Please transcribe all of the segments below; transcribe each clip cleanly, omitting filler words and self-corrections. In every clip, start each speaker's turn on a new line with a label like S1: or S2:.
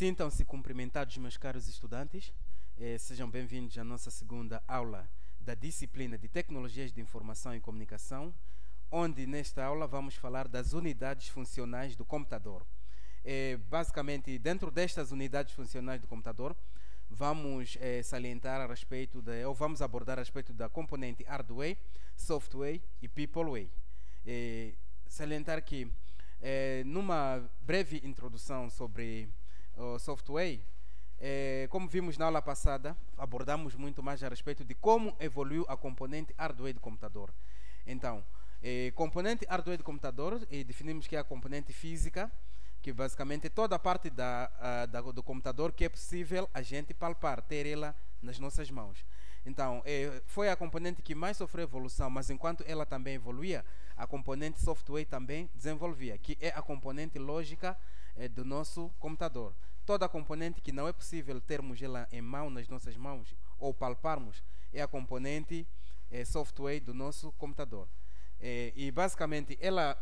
S1: Sintam-se cumprimentados, meus caros estudantes. Sejam bem-vindos à nossa segunda aula da disciplina de Tecnologias de Informação e Comunicação, onde nesta aula vamos falar das unidades funcionais do computador. Basicamente, dentro destas unidades funcionais do computador, vamos salientar a respeito ou vamos abordar a respeito da componente hardware, software e peopleware. Salientar que, numa breve introdução sobre o software, como vimos na aula passada, abordamos muito mais a respeito de como evoluiu a componente hardware do computador. Então, componente hardware do computador, definimos que é a componente física, que basicamente é toda a parte do computador que é possível a gente palpar, ter ela nas nossas mãos. Então, foi a componente que mais sofreu evolução, mas enquanto ela também evoluía, a componente software também desenvolvia, que é a componente lógica do nosso computador. Toda a componente que não é possível termos ela em mão, nas nossas mãos, ou palparmos, é a componente software do nosso computador. E basicamente ela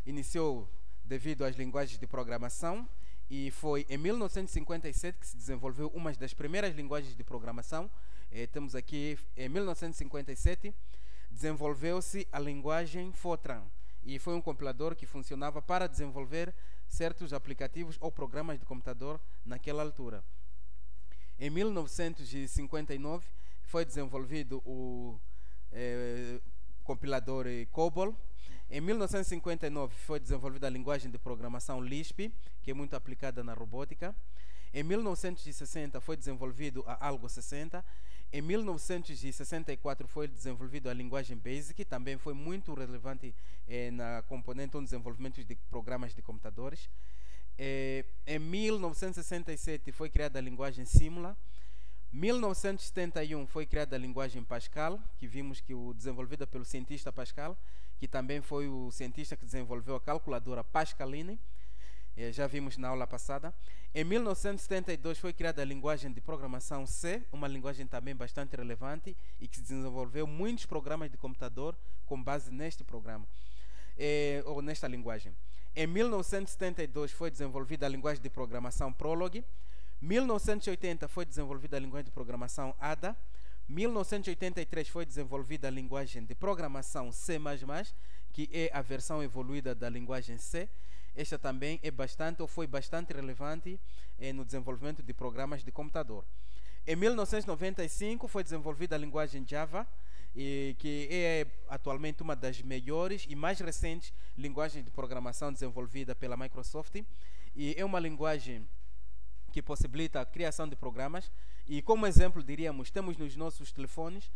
S1: iniciou devido às linguagens de programação, e foi em 1957 que se desenvolveu uma das primeiras linguagens de programação. Temos aqui, em 1957, desenvolveu-se a linguagem Fortran, e foi um compilador que funcionava para desenvolver certos aplicativos ou programas de computador naquela altura. Em 1959 foi desenvolvido o compilador COBOL. Em 1959 foi desenvolvida a linguagem de programação Lisp, que é muito aplicada na robótica. Em 1960 foi desenvolvido a Algo 60. Em 1964 foi desenvolvido a linguagem BASIC, que também foi muito relevante na componente do desenvolvimento de programas de computadores. Em 1967 foi criada a linguagem Simula. Em 1971 foi criada a linguagem Pascal, que vimos que desenvolvida pelo cientista Pascal, que também foi o cientista que desenvolveu a calculadora Pascaline. Já vimos na aula passada. Em 1972 foi criada a linguagem de programação C, uma linguagem também bastante relevante e que desenvolveu muitos programas de computador com base neste programa, ou nesta linguagem. Em 1972 foi desenvolvida a linguagem de programação Prolog. Em 1980 foi desenvolvida a linguagem de programação Ada. Em 1983 foi desenvolvida a linguagem de programação C++, que é a versão evoluída da linguagem C. Esta também foi bastante relevante no desenvolvimento de programas de computador. Em 1995 foi desenvolvida a linguagem Java, que é atualmente uma das melhores e mais recentes linguagens de programação desenvolvida pela Microsoft, e é uma linguagem que possibilita a criação de programas. E como exemplo, diríamos, temos nos nossos telefones,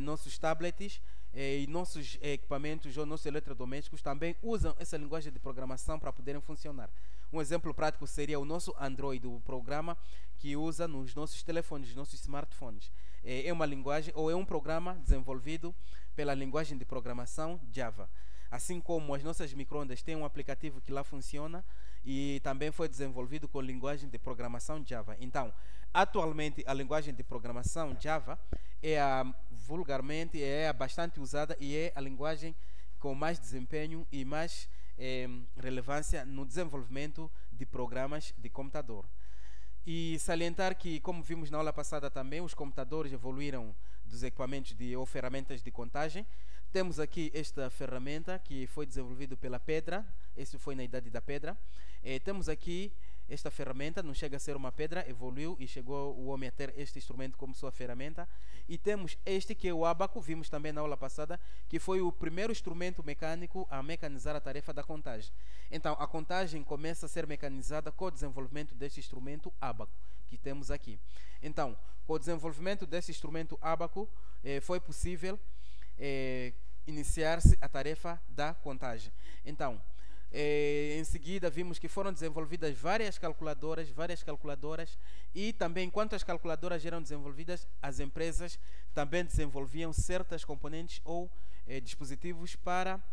S1: nossos tablets e nossos equipamentos ou nossos eletrodomésticos também usam essa linguagem de programação para poderem funcionar. Um exemplo prático seria o nosso Android, o programa que usa nos nossos telefones, nossos smartphones. É uma linguagem ou é um programa desenvolvido pela linguagem de programação Java. Assim como as nossas microondas têm um aplicativo que lá funciona e também foi desenvolvido com linguagem de programação Java. Então, atualmente a linguagem de programação Java vulgarmente é bastante usada e é a linguagem com mais desempenho e mais relevância no desenvolvimento de programas de computador. E salientar que, como vimos na aula passada também, os computadores evoluíram dos equipamentos ou ferramentas de contagem. Temos aqui esta ferramenta que foi desenvolvida pela Pedra. Isso foi na Idade da Pedra. Temos aqui esta ferramenta, não chega a ser uma pedra, evoluiu e chegou o homem a ter este instrumento como sua ferramenta. E temos este que é o ábaco, vimos também na aula passada, que foi o primeiro instrumento mecânico a mecanizar a tarefa da contagem. Então, a contagem começa a ser mecanizada com o desenvolvimento deste instrumento ábaco que temos aqui. Então, com o desenvolvimento desse instrumento ábaco, foi possível iniciar-se a tarefa da contagem. Então, em seguida vimos que foram desenvolvidas várias calculadoras, e também enquanto as calculadoras eram desenvolvidas, as empresas também desenvolviam certas componentes ou dispositivos para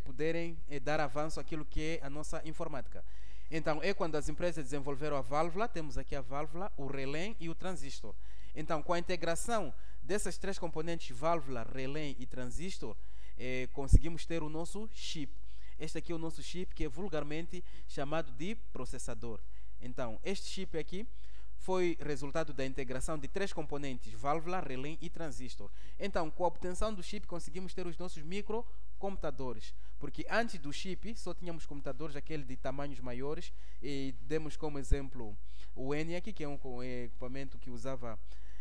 S1: poderem dar avanço àquilo que é a nossa informática. Então é quando as empresas desenvolveram a válvula, temos aqui a válvula, o relé e o transistor. Então, com a integração dessas três componentes, válvula, relé e transistor, conseguimos ter o nosso chip. Este aqui é o nosso chip, que é vulgarmente chamado de processador. Então, este chip aqui foi resultado da integração de 3 componentes: válvula, relé e transistor. Então, com a obtenção do chip, conseguimos ter os nossos microcomputadores, porque antes do chip só tínhamos computadores aquele de tamanhos maiores, e demos como exemplo o ENIAC, que é um equipamento que usava,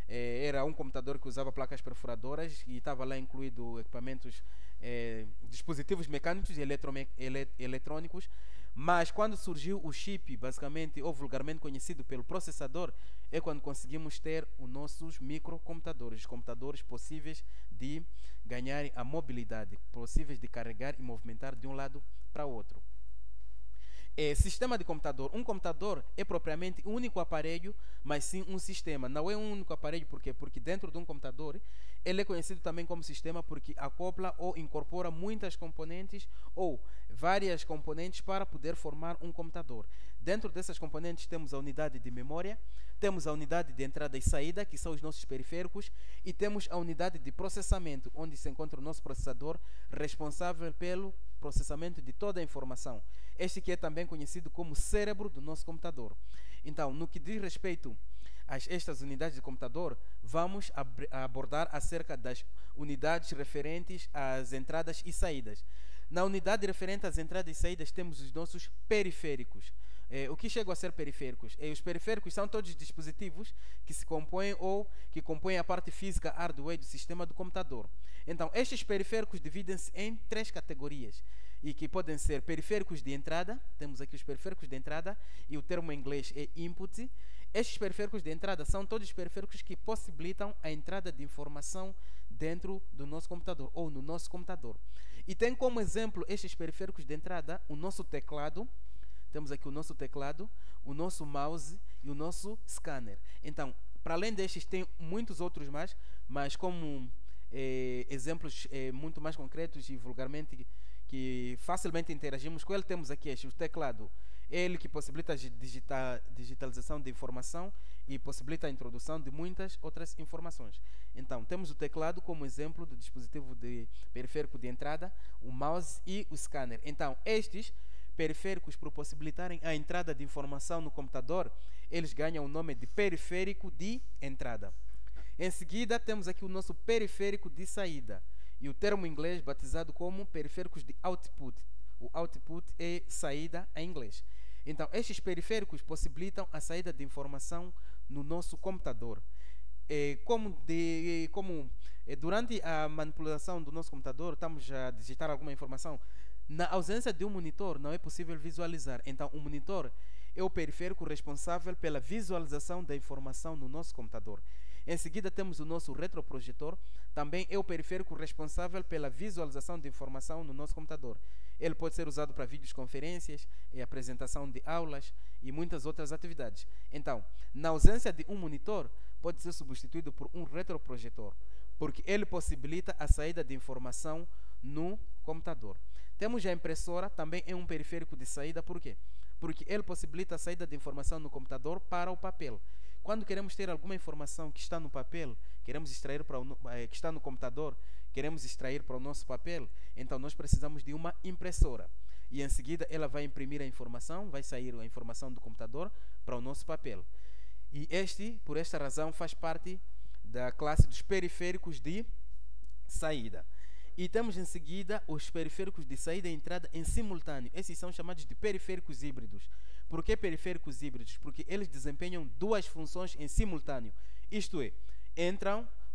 S1: era um computador que usava placas perfuradoras e estava lá incluído equipamentos, dispositivos mecânicos e eletrônicos. Mas quando surgiu o chip, basicamente, ou vulgarmente conhecido pelo processador, é quando conseguimos ter os nossos microcomputadores, computadores possíveis de ganhar a mobilidade, possíveis de carregar e movimentar de um lado para o outro. Sistema de computador. Um computador é propriamente um único aparelho, mas sim um sistema. Não é um único aparelho porque dentro de um computador ele é conhecido também como sistema, porque acopla ou incorpora muitas componentes ou várias componentes para poder formar um computador. Dentro dessas componentes temos a unidade de memória, temos a unidade de entrada e saída, que são os nossos periféricos, e temos a unidade de processamento, onde se encontra o nosso processador, responsável pelo processamento de toda a informação. Este que é também conhecido como cérebro do nosso computador. Então, no que diz respeito a estas unidades de computador, vamos abordar acerca das unidades referentes às entradas e saídas. Na unidade referente às entradas e saídas temos os nossos periféricos. O que chegam a ser periféricos? Os periféricos são todos os dispositivos que se compõem ou que compõem a parte física hardware do sistema do computador. Então, estes periféricos dividem-se em 3 categorias, e que podem ser periféricos de entrada. Temos aqui os periféricos de entrada, e o termo em inglês é input. Estes periféricos de entrada são todos os periféricos que possibilitam a entrada de informação dentro do nosso computador ou no nosso computador. E tem como exemplo estes periféricos de entrada o nosso teclado. Temos aqui o nosso teclado, o nosso mouse e o nosso scanner. Então, para além destes, tem muitos outros mais, mas como exemplos muito mais concretos e vulgarmente que facilmente interagimos com ele, temos aqui o teclado. Ele que possibilita a digitalização de informação e possibilita a introdução de muitas outras informações. Então, temos o teclado como exemplo do dispositivo de periférico de entrada, o mouse e o scanner. Então, estes periféricos, por possibilitarem a entrada de informação no computador, eles ganham o nome de periférico de entrada. Em seguida, temos aqui o nosso periférico de saída, e o termo em inglês batizado como periféricos de output. O output é saída em inglês. Então, estes periféricos possibilitam a saída de informação no nosso computador. Durante a manipulação do nosso computador, estamos a digitar alguma informação. Na ausência de um monitor, não é possível visualizar. Então, o monitor é o periférico responsável pela visualização da informação no nosso computador. Em seguida, temos o nosso retroprojetor. Também é o periférico responsável pela visualização de informação no nosso computador. Ele pode ser usado para videoconferências, apresentação de aulas e muitas outras atividades. Então, na ausência de um monitor, pode ser substituído por um retroprojetor, porque ele possibilita a saída de informação no computador. Temos a impressora, também é um periférico de saída. Por quê? Porque ele possibilita a saída de informação no computador para o papel. Quando queremos ter alguma informação que está no papel, queremos extrair que está no computador, queremos extrair para o nosso papel, então nós precisamos de uma impressora. E em seguida ela vai imprimir a informação, vai sair a informação do computador para o nosso papel. E por esta razão, faz parte da classe dos periféricos de saída. E temos em seguida os periféricos de saída e entrada em simultâneo. Esses são chamados de periféricos híbridos. Por que periféricos híbridos? Porque eles desempenham 2 funções em simultâneo. Isto é,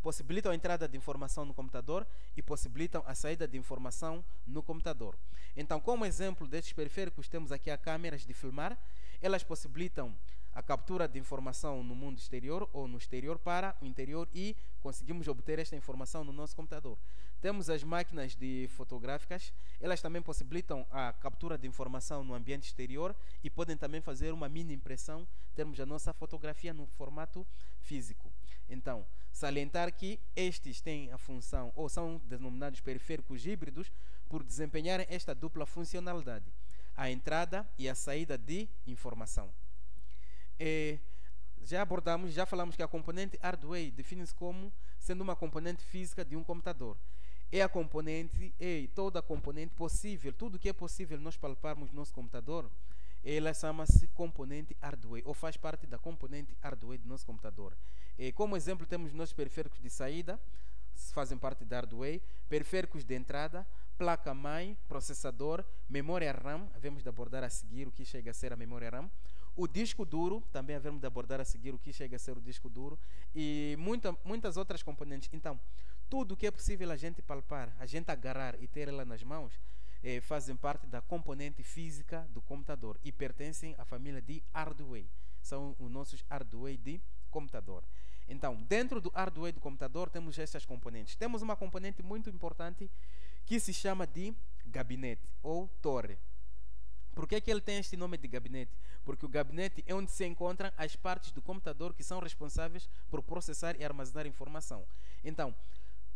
S1: possibilitam a entrada de informação no computador e possibilitam a saída de informação no computador. Então, como exemplo destes periféricos, temos aqui as câmeras de filmar. Elas possibilitam a captura de informação no mundo exterior ou no exterior para o interior, e conseguimos obter esta informação no nosso computador. Temos as máquinas de fotográficas. Elas também possibilitam a captura de informação no ambiente exterior e podem também fazer uma mini impressão, termos a nossa fotografia no formato físico. Então, salientar que estes têm a função, ou são denominados periféricos híbridos, por desempenharem esta dupla funcionalidade: a entrada e a saída de informação. Já falamos que a componente hardware define-se como sendo uma componente física de um computador. Toda a componente possível, tudo que é possível nós palparmos no nosso computador, ela chama-se componente hardware, ou faz parte da componente hardware do nosso computador. Como exemplo, temos nossos periféricos de saída, fazem parte da hardware, periféricos de entrada, placa-mãe, processador, memória RAM, havemos de abordar a seguir o que chega a ser a memória RAM, o disco duro, também havemos de abordar a seguir o que chega a ser o disco duro, e muitas outras componentes. Então, tudo que é possível a gente palpar, a gente agarrar e ter ela nas mãos, fazem parte da componente física do computador e pertencem à família de hardware. São os nossos hardware de computador. Então, dentro do hardware do computador temos estas componentes. Temos uma componente muito importante que se chama de gabinete ou torre. Por que ele tem este nome de gabinete? Porque o gabinete é onde se encontram as partes do computador que são responsáveis por processar e armazenar informação. Então,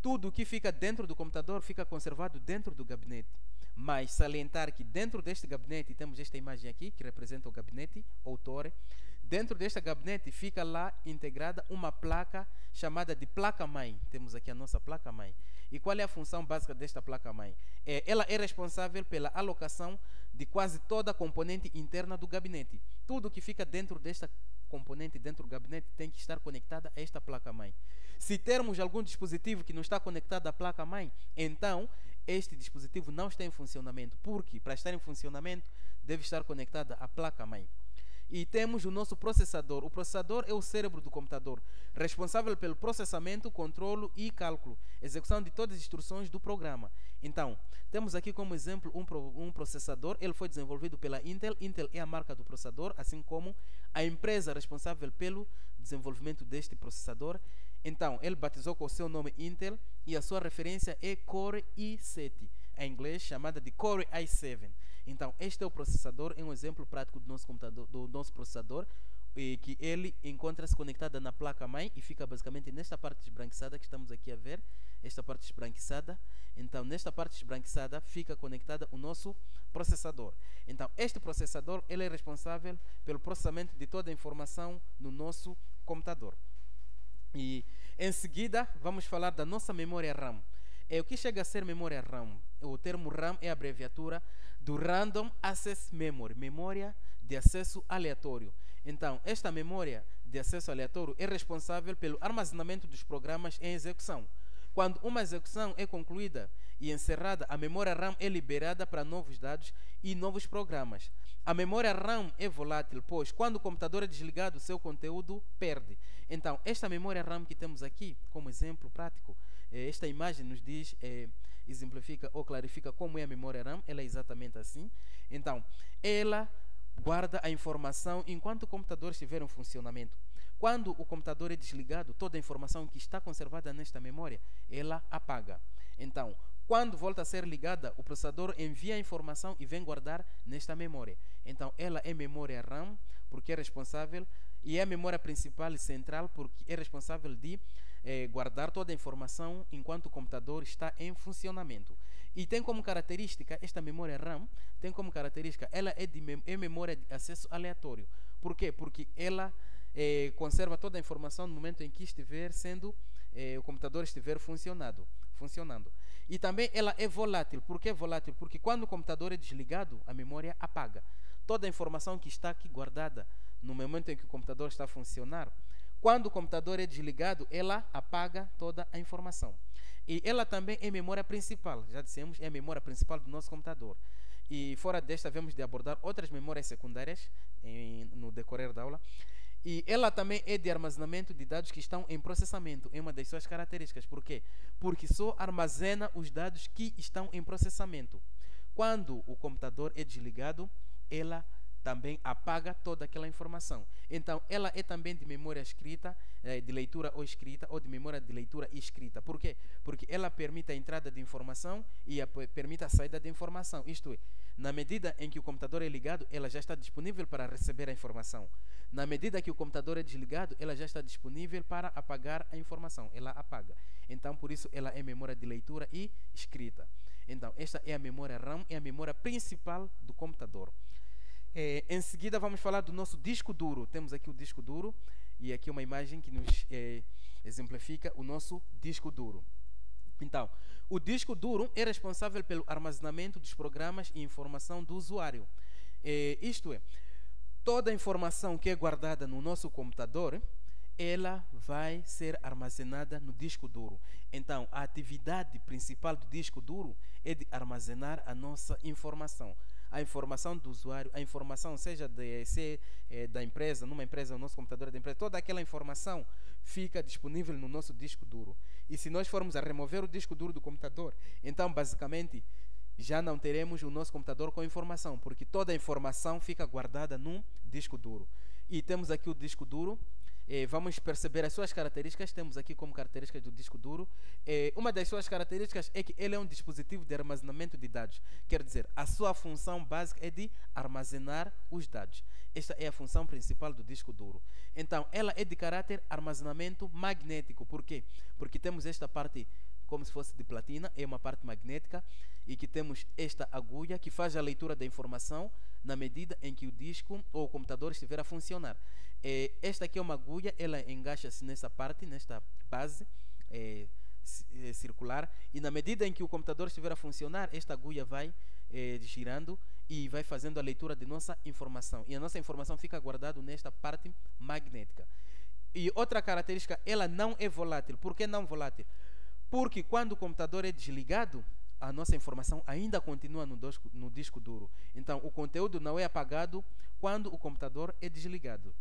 S1: tudo que fica dentro do computador fica conservado dentro do gabinete. Mas salientar que dentro deste gabinete, temos esta imagem aqui que representa o gabinete ou torre. Dentro deste gabinete fica lá integrada uma placa chamada de placa-mãe. Temos aqui a nossa placa-mãe. E qual é a função básica desta placa-mãe? Ela é responsável pela alocação de quase toda a componente interna do gabinete. Tudo que fica dentro desta componente, dentro do gabinete, tem que estar conectada a esta placa-mãe. Se termos algum dispositivo que não está conectado à placa-mãe, então este dispositivo não está em funcionamento, porque para estar em funcionamento deve estar conectada à placa-mãe. E temos o nosso processador. O processador é o cérebro do computador, responsável pelo processamento, controle e cálculo, execução de todas as instruções do programa. Então, temos aqui como exemplo um processador. Ele foi desenvolvido pela Intel. Intel é a marca do processador, assim como a empresa responsável pelo desenvolvimento deste processador. Então, ele batizou com o seu nome Intel e a sua referência é Core i7, em inglês chamada de Core i7. Então, este é o processador, é um exemplo prático do nosso computador, do nosso processador, que ele encontra-se conectada na placa-mãe e fica basicamente nesta parte esbranquiçada que estamos aqui a ver, esta parte esbranquiçada. Então, nesta parte esbranquiçada fica conectada o nosso processador. Então, este processador ele é responsável pelo processamento de toda a informação no nosso computador. E em seguida vamos falar da nossa memória RAM. O que chega a ser memória RAM? O termo RAM é a abreviatura do Random Access Memory, memória de acesso aleatório. Então, esta memória de acesso aleatório é responsável pelo armazenamento dos programas em execução. Quando uma execução é concluída e encerrada, a memória RAM é liberada para novos dados e novos programas. A memória RAM é volátil, pois quando o computador é desligado, seu conteúdo perde. Então, esta memória RAM que temos aqui, como exemplo prático, esta imagem nos diz, exemplifica ou clarifica como é a memória RAM. Ela é exatamente assim. Então, ela guarda a informação enquanto o computador estiver em funcionamento. Quando o computador é desligado, toda a informação que está conservada nesta memória, ela apaga. Então, quando volta a ser ligada, o processador envia a informação e vem guardar nesta memória. Então, ela é memória RAM, porque é responsável, e é a memória principal e central, porque é responsável de guardar toda a informação enquanto o computador está em funcionamento. E tem como característica, esta memória RAM, tem como característica, ela é memória de acesso aleatório. Por quê? Porque ela conserva toda a informação no momento em que estiver sendo, o computador estiver funcionando. E também ela é volátil. Por que volátil? Porque quando o computador é desligado, a memória apaga. Toda a informação que está aqui guardada no momento em que o computador está a funcionar, quando o computador é desligado, ela apaga toda a informação. E ela também é memória principal, já dissemos, é a memória principal do nosso computador. E fora desta, havemos de abordar outras memórias secundárias no decorrer da aula. E ela também é de armazenamento de dados que estão em processamento, é uma das suas características. Por quê? Porque só armazena os dados que estão em processamento. Quando o computador é desligado, ela também apaga toda aquela informação. Então, ela é também de memória escrita, de leitura ou escrita, ou de memória de leitura e escrita. Por quê? Porque ela permite a entrada de informação e permite a saída de informação. Isto é, na medida em que o computador é ligado, ela já está disponível para receber a informação. Na medida que o computador é desligado, ela já está disponível para apagar a informação. Ela apaga. Então, por isso, ela é memória de leitura e escrita. Então, esta é a memória RAM, é a memória principal do computador. Em seguida vamos falar do nosso disco duro. Temos aqui o disco duro e aqui uma imagem que nos exemplifica o nosso disco duro. Então, o disco duro é responsável pelo armazenamento dos programas e informação do usuário. Isto é, toda a informação que é guardada no nosso computador, ela vai ser armazenada no disco duro. Então, a atividade principal do disco duro é de armazenar a nossa informação. A informação do usuário, a informação seja da empresa, numa empresa, o nosso computador é da empresa, toda aquela informação fica disponível no nosso disco duro. E se nós formos a remover o disco duro do computador, então basicamente já não teremos o nosso computador com informação, porque toda a informação fica guardada num disco duro. E temos aqui o disco duro. Vamos perceber as suas características. Temos aqui como características do disco duro. Uma das suas características é que ele é um dispositivo de armazenamento de dados. Quer dizer, a sua função básica é de armazenar os dados. Esta é a função principal do disco duro. Então, ela é de caráter armazenamento magnético. Por quê? Porque temos esta parte como se fosse de platina, é uma parte magnética, e que temos esta agulha que faz a leitura da informação na medida em que o disco ou o computador estiver a funcionar. Esta aqui é uma agulha, ela engaxa-se nessa parte, nesta base circular, e na medida em que o computador estiver a funcionar, esta agulha vai girando e vai fazendo a leitura de nossa informação, e a nossa informação fica guardada nesta parte magnética. E outra característica, ela não é volátil. Por que não volátil? Porque quando o computador é desligado, a nossa informação ainda continua no disco duro. Então, o conteúdo não é apagado quando o computador é desligado.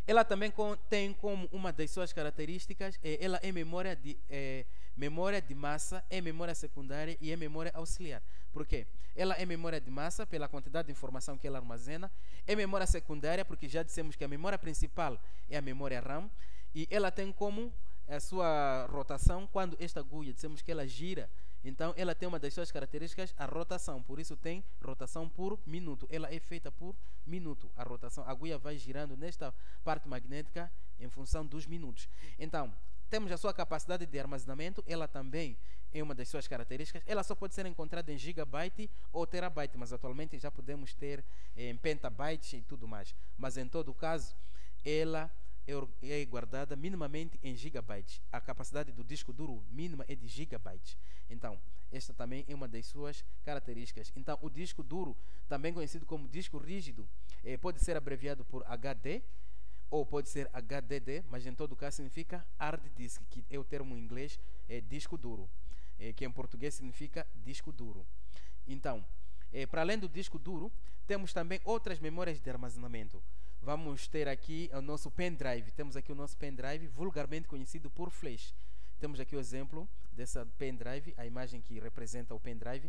S1: Ela também tem como uma das suas características, ela é memória de massa, é memória secundária e é memória auxiliar. Por quê? Ela é memória de massa pela quantidade de informação que ela armazena, é memória secundária porque já dissemos que a memória principal é a memória RAM, e ela tem como a sua rotação, quando esta agulha dissemos que ela gira, então ela tem uma das suas características, a rotação, por isso tem rotação por minuto, ela é feita por minuto, a rotação, a agulha vai girando nesta parte magnética em função dos minutos. Então, temos a sua capacidade de armazenamento, ela também é uma das suas características, ela só pode ser encontrada em gigabyte ou terabyte, mas atualmente já podemos ter em petabytes e tudo mais, mas em todo caso, ela é guardada minimamente em gigabytes. A capacidade do disco duro mínima é de gigabytes. Então, esta também é uma das suas características. Então, o disco duro, também conhecido como disco rígido, pode ser abreviado por HD ou pode ser HDD, mas em todo caso significa hard disk, que é o termo em inglês, disco duro, que em português significa disco duro. Então, para além do disco duro, temos também outras memórias de armazenamento. Vamos ter aqui o nosso pendrive. Temos aqui o nosso pendrive, vulgarmente conhecido por flash. Temos aqui o exemplo dessa pendrive, a imagem que representa o pendrive.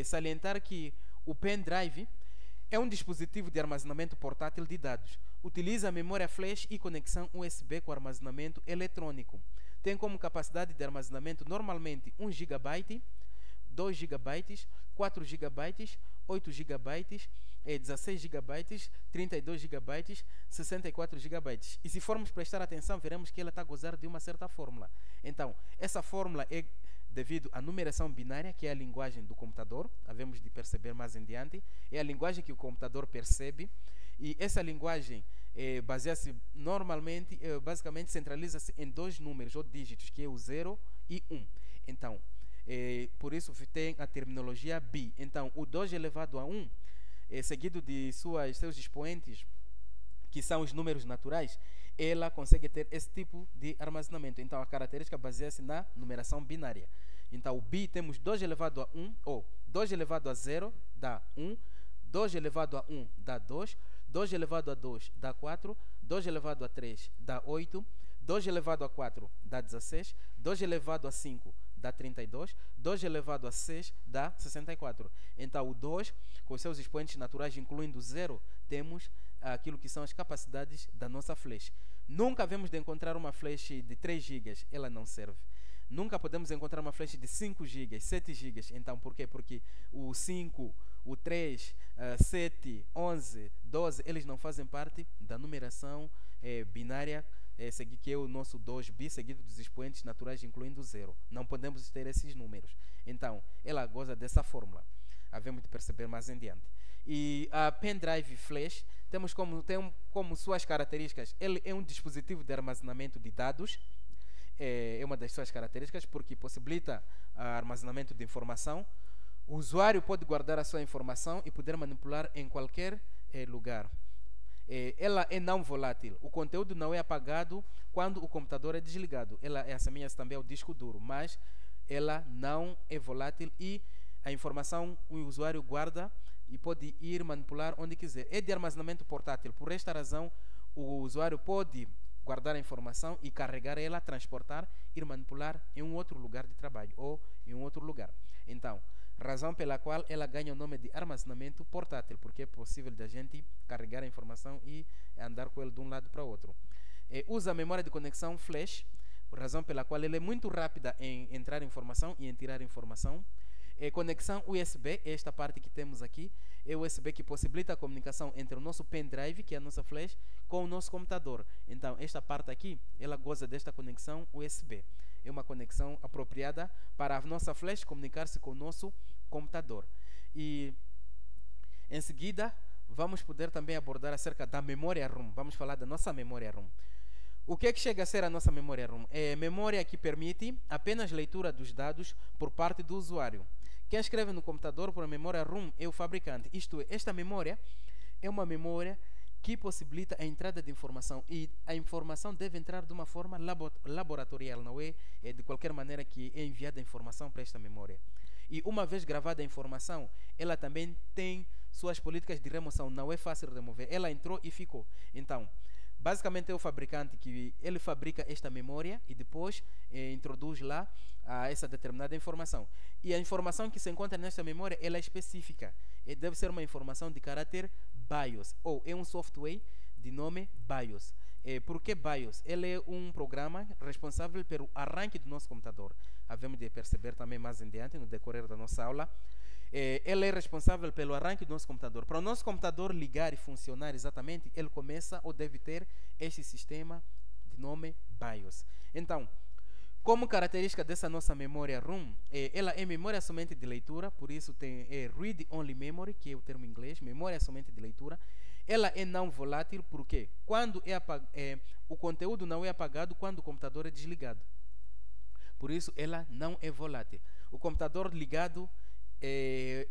S1: Salientar que o pendrive é um dispositivo de armazenamento portátil de dados. Utiliza memória flash e conexão USB com armazenamento eletrônico. Tem como capacidade de armazenamento normalmente 1 GB, 2 GB, 4 GB, 8 GB, 16 GB, 32 GB, 64 GB. E se formos prestar atenção, veremos que ela está a gozar de uma certa fórmula. Então, essa fórmula é devido à numeração binária, que é a linguagem do computador, havemos de perceber mais em diante, é a linguagem que o computador percebe, e essa linguagem baseia-se normalmente, basicamente centraliza-se em dois números ou dígitos, que é o 0 e 1. Então, por isso tem a terminologia bi. Então, o 2 elevado a 1, seguido de seus expoentes, que são os números naturais, ela consegue ter esse tipo de armazenamento. Então, a característica baseia-se na numeração binária. Então, o bi temos 2 elevado a 1, ou 2 elevado a 0 dá 1, 2 elevado a 1 dá 2, 2 elevado a 2 dá 4, 2 elevado a 3 dá 8, 2 elevado a 4 dá 16, 2 elevado a 5 dá 32, 2 elevado a 6 dá 64. Então, o 2, com seus expoentes naturais, incluindo o 0, temos aquilo que são as capacidades da nossa flash. Nunca havemos de encontrar uma flash de 3 GB, ela não serve. Nunca podemos encontrar uma flash de 5 GB, 7 GB. Então, por quê? Porque o 5, o 3, 7, 11, 12, eles não fazem parte da numeração binária, que é o nosso 2 seguido dos expoentes naturais, incluindo o 0. Não podemos ter esses números. Então, ela goza dessa fórmula. Havemos de perceber mais em diante. E a pendrive flash, tem como suas características, ele é um dispositivo de armazenamento de dados, é uma das suas características, porque possibilita o armazenamento de informação. O usuário pode guardar a sua informação e poder manipular em qualquer lugar. Ela é não volátil. O conteúdo não é apagado quando o computador é desligado. Ela assemelha-se também ao disco duro, mas ela não é volátil e a informação o usuário guarda e pode ir manipular onde quiser. É de armazenamento portátil. Por esta razão, o usuário pode guardar a informação e carregar ela, transportar, ir manipular em um outro lugar de trabalho ou em um outro lugar. Então, razão pela qual ela ganha o nome de armazenamento portátil, porque é possível da gente carregar a informação e andar com ele de um lado para o outro. Usa a memória de conexão flash, razão pela qual ela é muito rápida em entrar informação e em tirar informação. Conexão USB, esta parte que temos aqui, é o USB que possibilita a comunicação entre o nosso pendrive, que é a nossa flash, com o nosso computador. Então, esta parte aqui, ela goza desta conexão USB. É uma conexão apropriada para a nossa flash comunicar-se com o nosso computador. E, em seguida, vamos poder também abordar acerca da memória ROM. Vamos falar da nossa memória ROM. O que é que chega a ser a nossa memória ROM? É memória que permite apenas leitura dos dados por parte do usuário. Quem escreve no computador por memória ROM é o fabricante. Isto é, esta memória é uma memória que possibilita a entrada de informação e a informação deve entrar de uma forma laboratorial, não é de qualquer maneira que é enviada a informação para esta memória. E uma vez gravada a informação, ela também tem suas políticas de remoção, não é fácil de remover. Ela entrou e ficou. Então, basicamente é o fabricante que ele fabrica esta memória e depois introduz lá essa determinada informação. E a informação que se encontra nesta memória, ela é específica. Deve ser uma informação de caráter BIOS, ou é um software de nome BIOS. Por que BIOS? Ele é um programa responsável pelo arranque do nosso computador. Havemos de perceber também mais em diante, no decorrer da nossa aula. Ele é responsável pelo arranque do nosso computador. Para o nosso computador ligar e funcionar exatamente, ele começa ou deve ter este sistema de nome BIOS. Então, como característica dessa nossa memória ROM, ela é memória somente de leitura, por isso tem Read Only Memory, que é o termo em inglês, memória somente de leitura. Ela é não volátil, porque quando o conteúdo não é apagado quando o computador é desligado. Por isso, ela não é volátil. O computador ligado,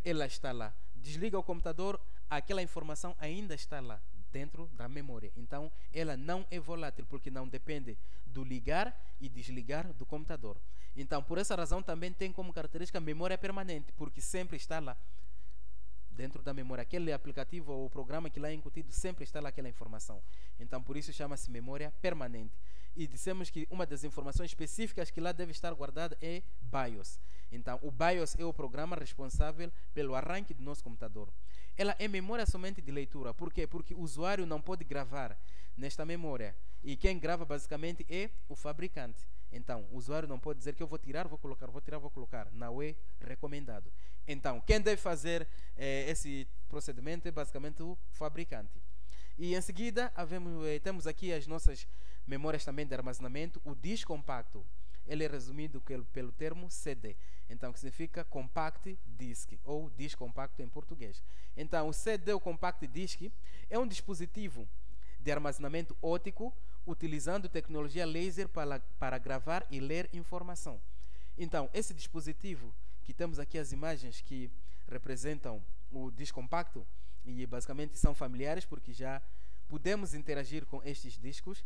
S1: ela está lá. Desliga o computador, aquela informação ainda está lá, dentro da memória. Então, ela não é volátil, porque não depende do ligar e desligar do computador. Então, por essa razão, também tem como característica memória permanente, porque sempre está lá, dentro da memória. Aquele aplicativo ou programa que lá é incutido, sempre está lá aquela informação. Então, por isso chama-se memória permanente. E dissemos que uma das informações específicas que lá deve estar guardada é BIOS. Então, o BIOS é o programa responsável pelo arranque do nosso computador. Ela é memória somente de leitura. Por quê? Porque o usuário não pode gravar nesta memória. E quem grava basicamente é o fabricante. Então, o usuário não pode dizer que eu vou tirar, vou colocar, vou tirar, vou colocar. Não é recomendado. Então, quem deve fazer esse procedimento é basicamente o fabricante. E em seguida, temos aqui as nossas memórias também de armazenamento. O disco compacto, ele é resumido pelo termo CD. Então, que significa Compact Disc, ou disco compacto em português. Então, o CD, o Compact Disc, é um dispositivo de armazenamento óptico utilizando tecnologia laser para gravar e ler informação. Então, esse dispositivo, que temos aqui as imagens que representam o disco compacto, e basicamente são familiares porque já podemos interagir com estes discos.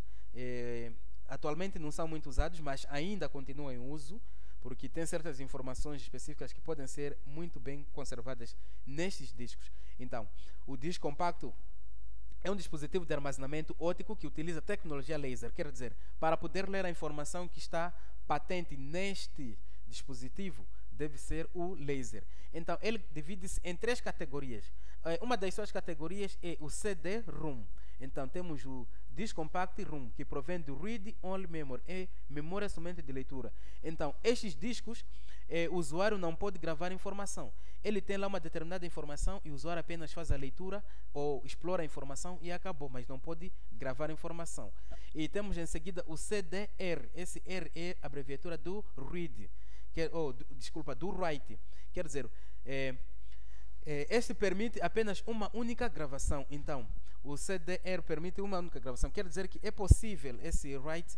S1: Atualmente não são muito usados, mas ainda continuam em uso, porque tem certas informações específicas que podem ser muito bem conservadas nestes discos. Então, o disco compacto é um dispositivo de armazenamento óptico que utiliza tecnologia laser, quer dizer, para poder ler a informação que está patente neste dispositivo, deve ser o laser. Então, ele divide-se em 3 categorias. Uma das suas categorias é o CD-ROM. Então, temos o disco compact ROM, que provém do Read Only Memory, é memória somente de leitura. Então, estes discos, o usuário não pode gravar informação. Ele tem lá uma determinada informação e o usuário apenas faz a leitura ou explora a informação e acabou, mas não pode gravar informação. E temos em seguida o CDR. Esse R é a abreviatura do Read, do Write. Quer dizer, este permite apenas uma única gravação. Então, o CDR permite uma única gravação. Quer dizer que é possível esse write,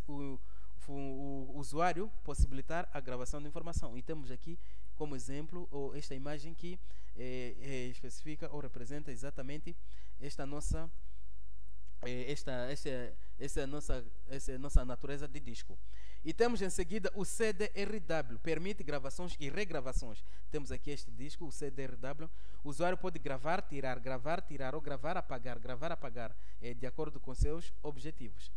S1: o usuário possibilitar a gravação de informação. E temos aqui como exemplo esta imagem que especifica ou representa exatamente esta nossa nossa natureza de disco. E temos em seguida o CD-RW, permite gravações e regravações. Temos aqui este disco, o CD-RW. O usuário pode gravar, tirar ou gravar, apagar, de acordo com seus objetivos.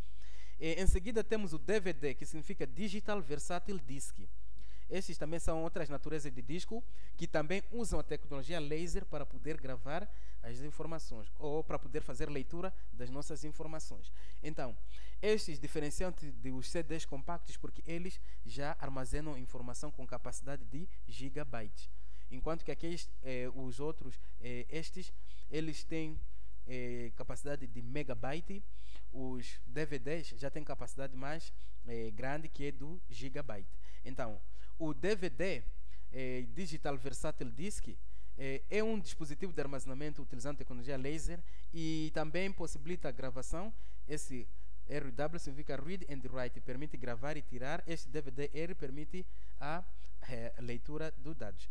S1: Em seguida temos o DVD, que significa Digital Versatile Disc. Estes também são outras naturezas de disco que também usam a tecnologia laser para poder gravar as informações ou para poder fazer leitura das nossas informações. Então, estes diferenciam-se dos CDs compactos porque eles já armazenam informação com capacidade de gigabytes, enquanto que aqui os outros, eles têm capacidade de megabyte. Os DVDs já têm capacidade mais grande, que é do gigabyte. Então, o DVD, Digital Versatile Disc, é um dispositivo de armazenamento utilizando tecnologia laser e também possibilita a gravação. Esse RW significa Read and Write, permite gravar e tirar. Este DVD-R permite a leitura dos dados.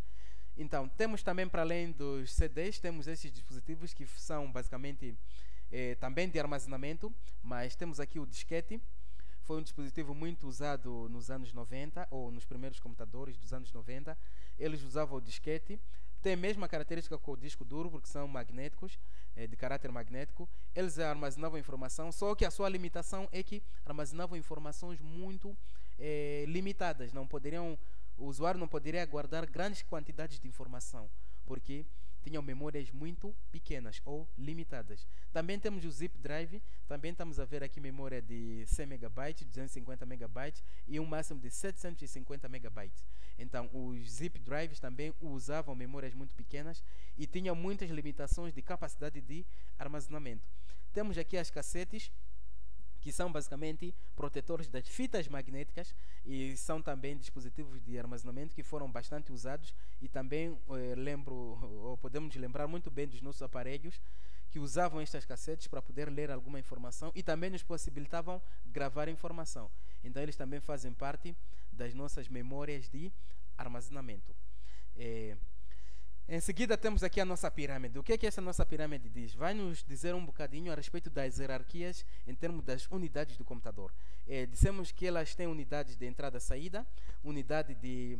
S1: Então, temos também, para além dos CDs, temos esses dispositivos que são basicamente também de armazenamento, mas temos aqui o disquete. Foi um dispositivo muito usado nos anos 90, ou nos primeiros computadores dos anos 90. Eles usavam o disquete. Tem a mesma característica com o disco duro, porque são magnéticos, de caráter magnético. Eles armazenavam informação, só que a sua limitação é que armazenavam informações muito limitadas. O usuário não poderia guardar grandes quantidades de informação, porque tinham memórias muito pequenas ou limitadas. Também temos o zip drive. Também estamos a ver aqui memória de 100 MB, 250 MB e um máximo de 750 MB. Então, os zip drives também usavam memórias muito pequenas e tinham muitas limitações de capacidade de armazenamento. Temos aqui as cassetes, que são basicamente protetores das fitas magnéticas e são também dispositivos de armazenamento que foram bastante usados. E também podemos lembrar muito bem dos nossos aparelhos que usavam estas cassetes para poder ler alguma informação e também nos possibilitavam gravar informação. Então, eles também fazem parte das nossas memórias de armazenamento. Em seguida temos aqui a nossa pirâmide. O que é que essa nossa pirâmide diz? Vai nos dizer um bocadinho a respeito das hierarquias em termos das unidades do computador. Dissemos que elas têm unidades de entrada e saída, unidade de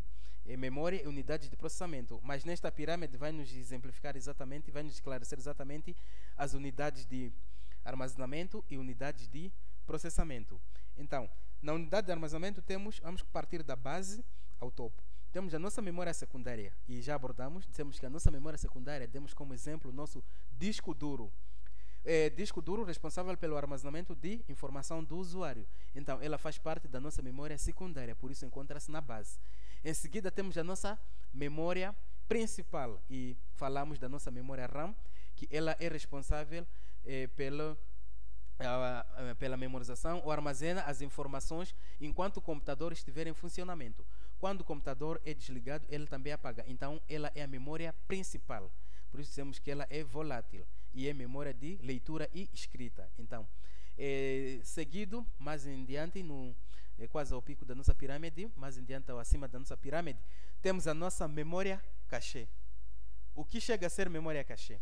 S1: memória e unidades de processamento. Mas nesta pirâmide vai nos exemplificar exatamente, vai nos esclarecer exatamente as unidades de armazenamento e unidades de processamento. Então, na unidade de armazenamento vamos partir da base ao topo. Temos a nossa memória secundária, e já abordamos, dissemos que a nossa memória secundária, demos como exemplo o nosso disco duro. Disco duro responsável pelo armazenamento de informação do usuário. Então, ela faz parte da nossa memória secundária, por isso encontra-se na base. Em seguida, temos a nossa memória principal, e falamos da nossa memória RAM, que ela é responsável pela memorização ou armazena as informações enquanto o computador estiver em funcionamento. Quando o computador é desligado, ele também apaga. Então, ela é a memória principal. Por isso, dizemos que ela é volátil e é memória de leitura e escrita. Então, seguido, mais em diante, quase ao pico da nossa pirâmide, mais em diante ou acima da nossa pirâmide, temos a nossa memória cache. O que chega a ser memória cache?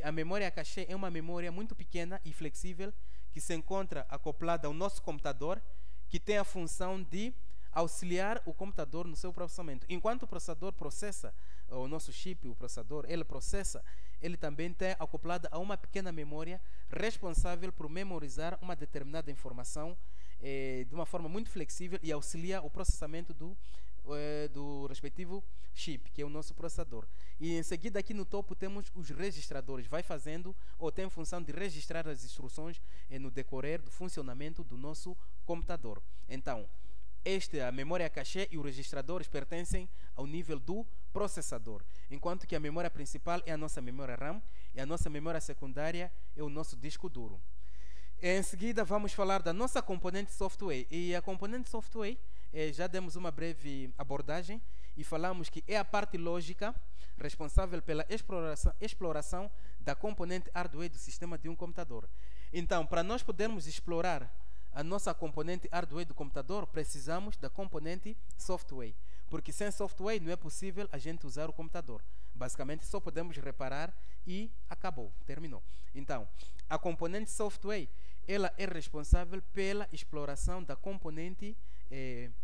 S1: A memória cache é uma memória muito pequena e flexível que se encontra acoplada ao nosso computador, que tem a função de auxiliar o computador no seu processamento. Enquanto o processador processa, o nosso chip, o processador, ele processa, ele também tem acoplada a uma pequena memória responsável por memorizar uma determinada informação de uma forma muito flexível e auxilia o processamento do respectivo chip, que é o nosso processador. E em seguida, aqui no topo, temos os registradores. Vai fazendo ou tem função de registrar as instruções no decorrer do funcionamento do nosso computador. Então, a memória cache e os registradores pertencem ao nível do processador, enquanto que a memória principal é a nossa memória RAM e a nossa memória secundária é o nosso disco duro. Em seguida, vamos falar da nossa componente software. E a componente software, já demos uma breve abordagem e falamos que é a parte lógica responsável pela exploração da componente hardware do sistema de um computador. Então, para nós podermos explorar a nossa componente hardware do computador, precisamos da componente software, porque sem software não é possível a gente usar o computador. Basicamente só podemos reparar e acabou, terminou. Então, a componente software, ela é responsável pela exploração da componente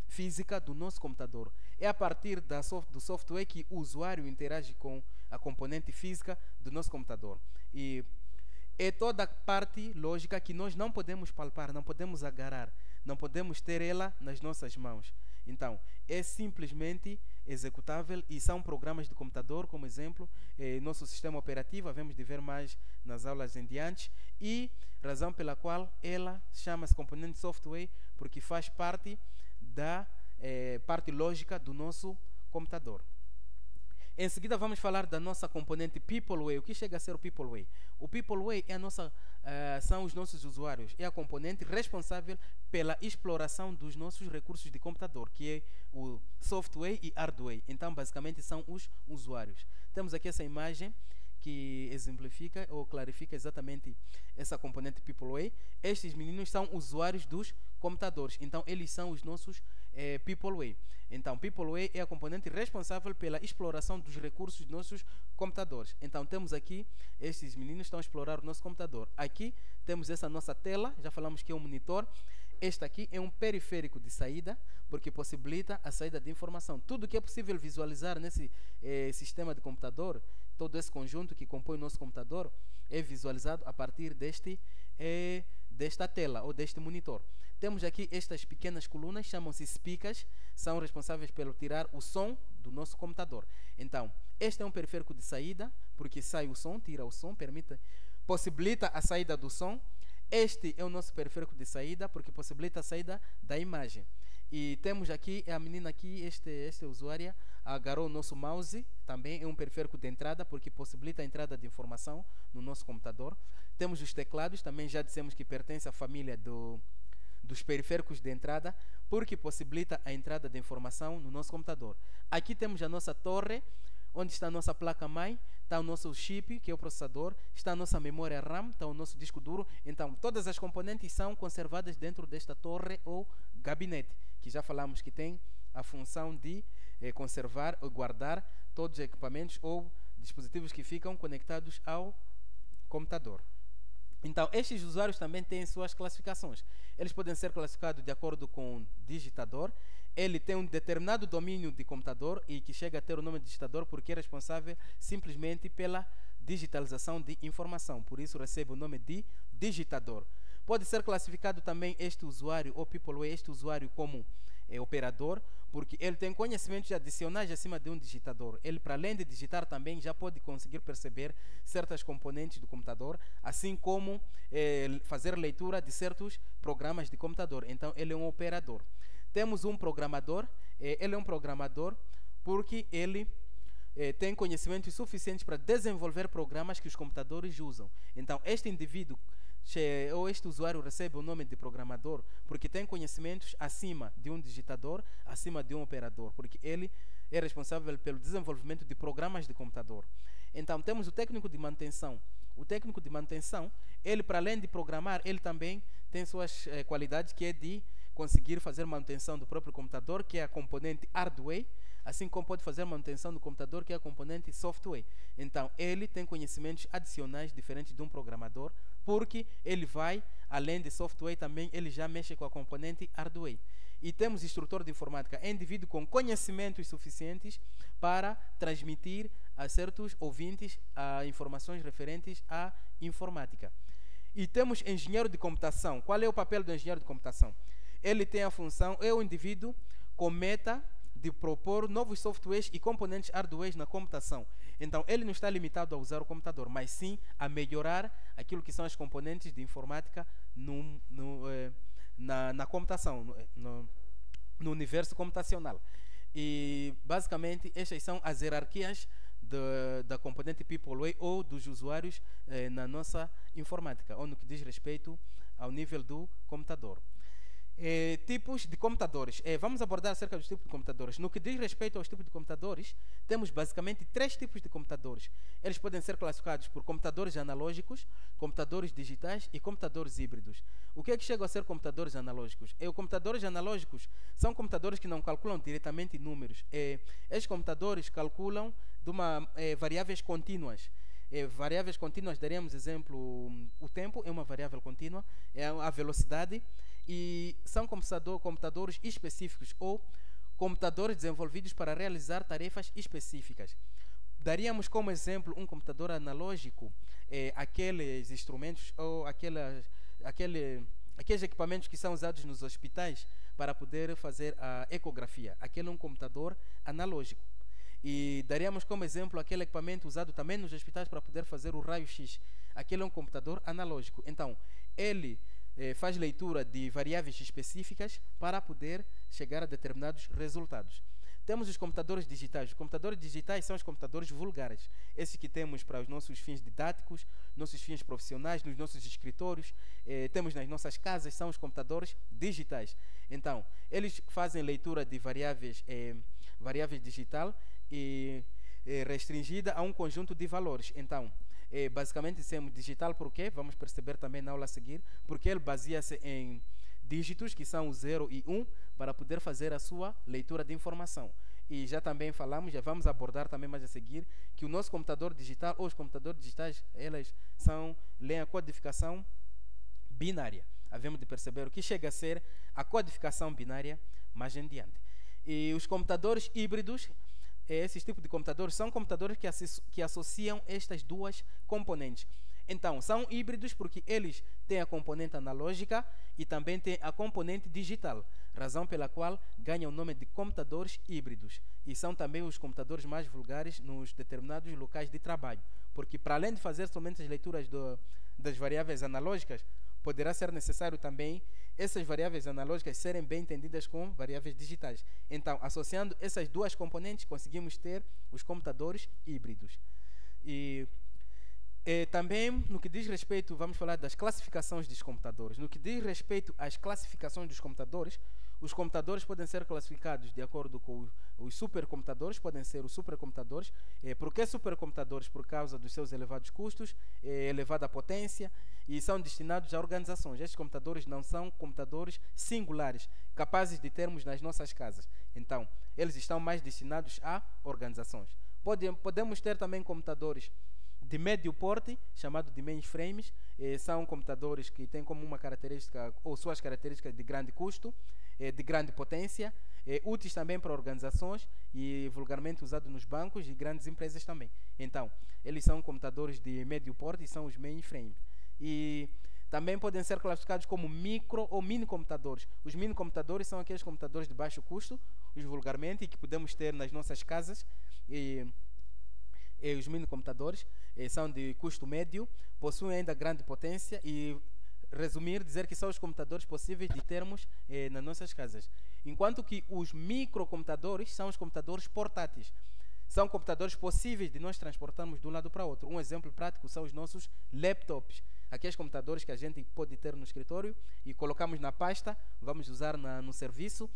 S1: física do nosso computador. É a partir do software que o usuário interage com a componente física do nosso computador. E é toda a parte lógica que nós não podemos palpar, não podemos agarrar, não podemos ter ela nas nossas mãos. Então, é simplesmente executável e são programas de computador, como exemplo, nosso sistema operativo, havemos de ver mais nas aulas em diante, e razão pela qual ela chama-se componente software, porque faz parte da parte lógica do nosso computador. Em seguida vamos falar da nossa componente Peopleware. O que chega a ser o Peopleware? O Peopleware é são os nossos usuários. É a componente responsável pela exploração dos nossos recursos de computador, que é o software e hardware. Então, basicamente, são os usuários. Temos aqui essa imagem que exemplifica ou clarifica exatamente essa componente Peopleware. Estes meninos são usuários dos computadores. Então, eles são os nossos Peopleware. Então, Peopleware é a componente responsável pela exploração dos recursos dos nossos computadores. Então, temos aqui, estes meninos estão a explorar o nosso computador. Aqui temos essa nossa tela, já falamos que é um monitor. Este aqui é um periférico de saída, porque possibilita a saída de informação. Tudo que é possível visualizar nesse sistema de computador, todo esse conjunto que compõe o nosso computador, é visualizado a partir desta tela ou deste monitor. Temos aqui estas pequenas colunas, chamam-se speakers, são responsáveis pelo tirar o som do nosso computador. Então, este é um periférico de saída, porque sai o som, tira o som, possibilita a saída do som. Este é o nosso periférico de saída, porque possibilita a saída da imagem. E temos aqui, a menina aqui, esta usuária, agarrou o nosso mouse, também é um periférico de entrada, porque possibilita a entrada de informação no nosso computador. Temos os teclados, também já dissemos que pertence à família dos periféricos de entrada, porque possibilita a entrada de informação no nosso computador. Aqui temos a nossa torre, onde está a nossa placa-mãe, está o nosso chip, que é o processador, está a nossa memória RAM, está o nosso disco duro. Então, todas as componentes são conservadas dentro desta torre ou gabinete, que já falamos que tem a função de conservar ou guardar todos os equipamentos ou dispositivos que ficam conectados ao computador. Então, estes usuários também têm suas classificações. Eles podem ser classificados de acordo com o digitador. Ele tem um determinado domínio de computador e que chega a ter o nome de digitador porque é responsável simplesmente pela digitalização de informação. Por isso recebe o nome de digitador. Pode ser classificado também este usuário ou Peopleware, este usuário como operador, porque ele tem conhecimentos adicionais acima de um digitador. Ele, para além de digitar, também já pode conseguir perceber certas componentes do computador, assim como fazer leitura de certos programas de computador. Então, ele é um operador. Temos um programador. Ele é um programador porque ele tem conhecimentos suficientes para desenvolver programas que os computadores usam. Então, este indivíduo ou este usuário recebe o nome de programador porque tem conhecimentos acima de um digitador, acima de um operador, porque ele é responsável pelo desenvolvimento de programas de computador. Então, temos o técnico de manutenção. O técnico de manutenção, ele, para além de programar, ele também tem suas qualidades, que é de conseguir fazer manutenção do próprio computador, que é a componente hardware, assim como pode fazer manutenção do computador, que é a componente software. Então, ele tem conhecimentos adicionais diferentes de um programador, porque ele vai, além de software, também ele já mexe com a componente hardware. E temos instrutor de informática, indivíduo com conhecimentos suficientes para transmitir a certos ouvintes informações referentes à informática. E temos engenheiro de computação. Qual é o papel do engenheiro de computação? Ele tem a função, é o indivíduo com meta de propor novos softwares e componentes hardware na computação. Então, ele não está limitado a usar o computador, mas sim a melhorar aquilo que são as componentes de informática na computação, no universo computacional. E, basicamente, estas são as hierarquias da componente Peopleware ou dos usuários na nossa informática, ou no que diz respeito ao nível do computador. Tipos de computadores. Vamos abordar acerca dos tipos de computadores. No que diz respeito aos tipos de computadores, temos basicamente 3 tipos de computadores. Eles podem ser classificados por computadores analógicos, computadores digitais e computadores híbridos. O que é que chegam a ser computadores analógicos? Os computadores analógicos são computadores que não calculam diretamente números. Esses computadores calculam de variáveis contínuas. Variáveis contínuas, daríamos exemplo, o tempo é uma variável contínua, a velocidade, e são computadores específicos ou computadores desenvolvidos para realizar tarefas específicas. Daríamos como exemplo um computador analógico, aqueles instrumentos ou aqueles equipamentos que são usados nos hospitais para poder fazer a ecografia. Aquele é um computador analógico. E daríamos como exemplo aquele equipamento usado também nos hospitais para poder fazer o raio-x. Aquele é um computador analógico. Então, ele faz leitura de variáveis específicas para poder chegar a determinados resultados. Temos os computadores digitais. Os computadores digitais são os computadores vulgares. Esses que temos para os nossos fins didáticos, nossos fins profissionais, nos nossos escritórios, temos nas nossas casas, são os computadores digitais. Então, eles fazem leitura de variáveis digital e restringida a um conjunto de valores. Então, basicamente dizemos digital porque, vamos perceber também na aula a seguir, porque ele baseia-se em dígitos que são o 0 e 1 para poder fazer a sua leitura de informação. E já também falamos, já vamos abordar também mais a seguir, que o nosso computador digital ou os computadores digitais, elas leem a codificação binária. Havemos de perceber o que chega a ser a codificação binária mais em diante. E os computadores híbridos, esses tipos de computadores, são computadores que associam estas duas componentes. Então, são híbridos porque eles têm a componente analógica e também têm a componente digital, razão pela qual ganham o nome de computadores híbridos. E são também os computadores mais vulgares nos determinados locais de trabalho, porque para além de fazer somente as leituras das variáveis analógicas, poderá ser necessário também essas variáveis analógicas serem bem entendidas com variáveis digitais. Então, associando essas duas componentes, conseguimos ter os computadores híbridos. E também, no que diz respeito, vamos falar das classificações dos computadores. No que diz respeito às classificações dos computadores, os computadores podem ser classificados de acordo com os supercomputadores, podem ser os supercomputadores. Por que supercomputadores? Por causa dos seus elevados custos, elevada potência, e são destinados a organizações. Estes computadores não são computadores singulares, capazes de termos nas nossas casas. Então, eles estão mais destinados a organizações. Podemos ter também computadores de médio porte, chamado de mainframes. São computadores que têm como uma característica, ou suas características, de grande custo, de grande potência, úteis também para organizações e vulgarmente usados nos bancos e grandes empresas também. Então, eles são computadores de médio porte e são os mainframes. E também podem ser classificados como micro ou mini computadores. Os mini computadores são aqueles computadores de baixo custo, os vulgarmente, que podemos ter nas nossas casas. Os mini computadores são de custo médio, possuem ainda grande potência e, dizer que são os computadores possíveis de termos nas nossas casas. Enquanto que os microcomputadores são os computadores portáteis. São computadores possíveis de nós transportarmos de um lado para o outro. Um exemplo prático são os nossos laptops. Aqueles computadores que a gente pode ter no escritório e colocamos na pasta, vamos usar no serviço,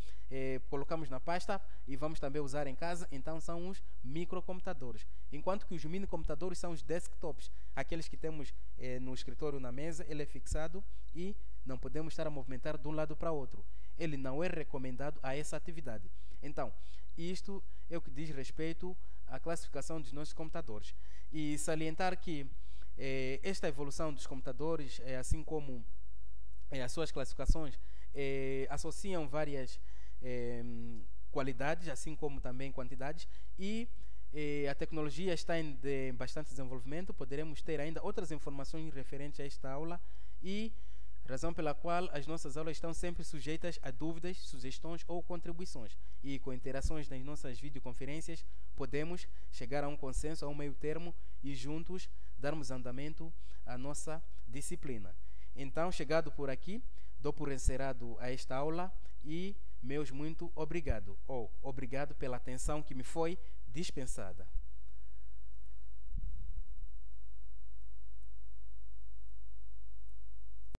S1: colocamos na pasta e vamos também usar em casa. Então são os microcomputadores. Enquanto que os mini-computadores são os desktops, aqueles que temos no escritório, na mesa, ele é fixado e não podemos estar a movimentar de um lado para o outro. Ele não é recomendado a essa atividade. Então, isto é o que diz respeito à classificação dos nossos computadores. E salientar que esta evolução dos computadores, assim como as suas classificações, associam várias qualidades, assim como também quantidades, e a tecnologia está em bastante desenvolvimento. Poderemos ter ainda outras informações referentes a esta aula, e razão pela qual as nossas aulas estão sempre sujeitas a dúvidas, sugestões ou contribuições. E com interações nas nossas videoconferências, podemos chegar a um consenso, a um meio termo, e juntos darmos andamento à nossa disciplina. Então, chegado por aqui, dou por encerrado a esta aula e meus muito obrigado, ou obrigado pela atenção que me foi dispensada.